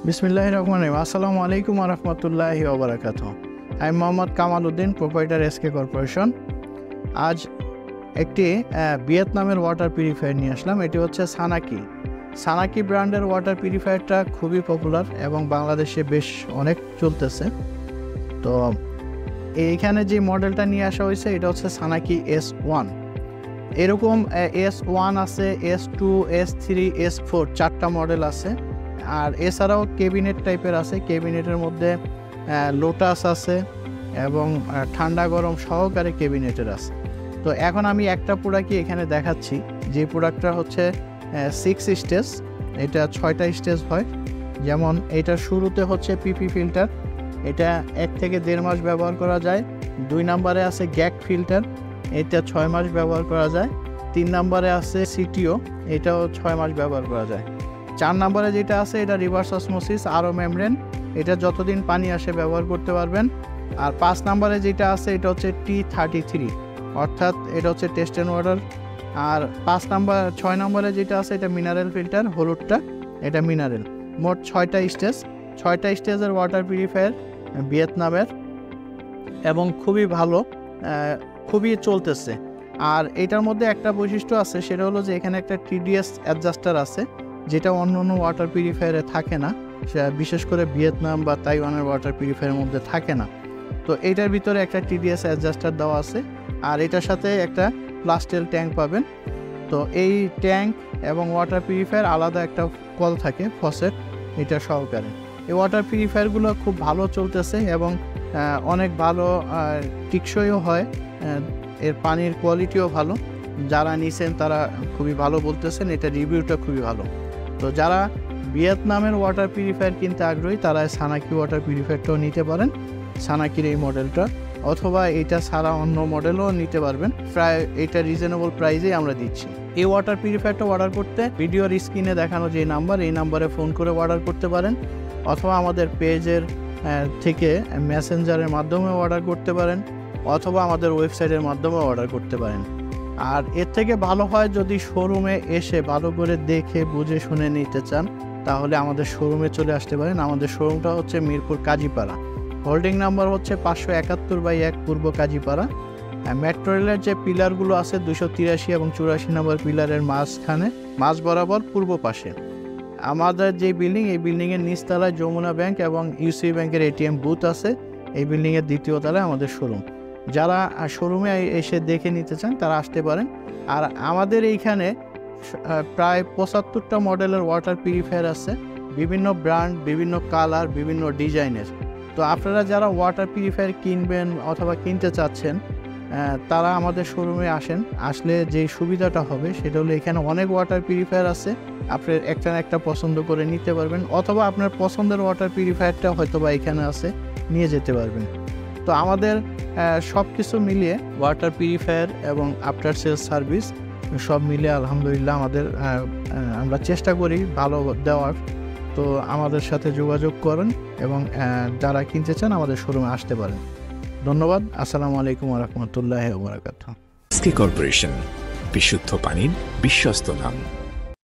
বিসমিল্লাহির রহমানির রহিম। আসসালামু আলাইকুম ওয়া রাহমাতুল্লাহি ওয়া বারাকাতুহু। আমি Mohammad Kamal Uddin, proprietor SK corporation. আজ একটি ভিয়েতনামের ওয়াটার পিউরিফায়ার নিয়ে আসলাম। এটি হচ্ছে সানাকি। সানাকি ব্র্যান্ডের ওয়াটার পিউরিফায়ারটা খুবই পপুলার এবং বাংলাদেশে বেশ অনেক চলতেছে। তো এইখানে যে মডেলটা নিয়ে আসা হয়েছে এটা হচ্ছে সানাকি S1। এরকম S1 আছে, S2, S3, S4 চারটা মডেল আছে। আর এছাড়াও ক্যাবিনেট টাইপের আছে, ক্যাবিনেটের মধ্যে লোটাস আছে এবং ঠান্ডা গরম সহকারে ক্যাবিনেটের আছে। তো এখন আমি একটা প্রোডাক্টই এখানে দেখাচ্ছি, যে প্রোডাক্টটা হচ্ছে 6 স্টেজ। এটা 6টা স্টেজ হয়। যেমন এটা শুরুতে হচ্ছে পিপি ফিল্টার, এটা 1 থেকে 1.5 মাস ব্যবহার করা যায়। 2 নম্বরে আছে গ্যাক ফিল্টার, এটা 6 মাস ব্যবহার করা যায়। 3 নম্বরে আছে সিটিও, এটাও 6 মাস ব্যবহার করা যায়। 4 নম্বরে যেটা আছে এটা রিভার্স অসমোসিস আরও মেমব্রেন, এটা যতদিন পানি আসে ব্যবহার করতে পারবেন। আর 5 নম্বরে যেটা আছে এটা হচ্ছে T33, অর্থাৎ এটা হচ্ছে টেস্ট অ্যান্ড ওয়াটার। আর 6 নম্বরে যেটা আছে এটা মিনারেল ফিল্টার, হলুদটা এটা মিনারেল। মোট 6টা স্টেজ, 6টা স্টেজের ওয়াটার পিউরিফায়ার ভিয়েতনামের এবং খুবই ভালো, খুবই চলতেছে। আর এটার মধ্যে একটা বৈশিষ্ট্য আছে, সেটা হলো যে এখানে একটা TDS অ্যাডজাস্টার আছে, যেটা অন্য অন্য ওয়াটার পিউরিফায়ারে থাকে না, বিশেষ করে ভিয়েতনাম বা তাইওয়ানের ওয়াটার পিউরিফায়ারের মধ্যে থাকে না। তো এইটার ভিতরে একটা TDS অ্যাডজাস্টার দেওয়া আছে, আর এটার সাথে একটা প্লাস্টেল ট্যাঙ্ক পাবেন। তো এই ট্যাঙ্ক এবং ওয়াটার পিউরিফায়ার আলাদা একটা কল থাকে ফসেট, এটা সহকারে। এই ওয়াটার পিউরিফায়ারগুলো খুব ভালো চলতেছে এবং অনেক ভালো টিকসইও হয়, এর পানির কোয়ালিটিও ভালো। যারা নিছেন তারা খুবই ভালো বলতেছেন, এটা রিভিউটা খুবই ভালো। তো যারা ভিয়েতনামের ওয়াটার পিউরিফায়ার কিনতে আগ্রহী তারা সানাকি ওয়াটার পিউরিফায়ারটাও নিতে পারেন, সানাকির এই মডেলটা, অথবা এটা ছাড়া অন্য মডেলও নিতে পারবেন। প্রায় এটা রিজনেবল প্রাইসেই আমরা দিচ্ছি। এই ওয়াটার পিউরিফায়ারটা অর্ডার করতে ভিডিওর স্ক্রিনে দেখানো যে নাম্বার, এই নাম্বারে ফোন করে অর্ডার করতে পারেন, অথবা আমাদের পেজের থেকে মেসেঞ্জারের মাধ্যমে অর্ডার করতে পারেন, অথবা আমাদের ওয়েবসাইটের মাধ্যমে অর্ডার করতে পারেন। আর এর থেকে ভালো হয় যদি শোরুমে এসে ভালো করে দেখে বুঝে শুনে নিতে চান, তাহলে আমাদের শোরুমে চলে আসতে পারেন। আমাদের শোরুমটা হচ্ছে মিরপুর কাজীপাড়া, হোল্ডিং নাম্বার হচ্ছে 571/1 পূর্ব কাজীপাড়া। মেট্রো রেলের যে পিলারগুলো আছে 283 এবং 84 নম্বর পিলারের মাঝ বরাবর পূর্ব পাশে আমাদের যে বিল্ডিং, এই বিল্ডিংয়ের নিচতলায় যমুনা ব্যাংক এবং ইউসি ব্যাংকের ATM বুথ আছে। এই বিল্ডিংয়ের 2য় তলায় আমাদের শোরুম। যারা শোরুমে এসে দেখে নিতে চান তারা আসতে পারেন। আর আমাদের এইখানে প্রায় 75টা মডেলের ওয়াটার পিউরিফায়ার আছে, বিভিন্ন ব্র্যান্ড, বিভিন্ন কালার, বিভিন্ন ডিজাইনের। তো আপনারা যারা ওয়াটার পিউরিফায়ার কিনবেন অথবা কিনতে চাচ্ছেন তারা আমাদের শোরুমে আসলে যে সুবিধাটা হবে সেটা হলো এখানে অনেক ওয়াটার পিউরিফায়ার আছে, আপনি একটা পছন্দ করে নিতে পারবেন, অথবা আপনার পছন্দের ওয়াটার পিউরিফায়ারটা হয়তো বা এখানে আছে, নিয়ে যেতে পারবেন। তো আমাদের সব কিছু মিলিয়ে ওয়াটার পিউরিফায়ার এবং আফটার সেলস সার্ভিস সব মিলিয়ে আলহামদুলিল্লাহ আমরা চেষ্টা করি ভালো দেওয়ার। তো আমাদের সাথে যোগাযোগ করেন এবং যারা কিনতে চান আমাদের শোরুমে আসতে পারেন। ধন্যবাদ। আসসালামু আলাইকুম ওয়া রাহমাতুল্লাহি ওয়া বারাকাতুহু। এসকে কর্পোরেশন, বিশুদ্ধ পানির বিশ্বস্ত নাম।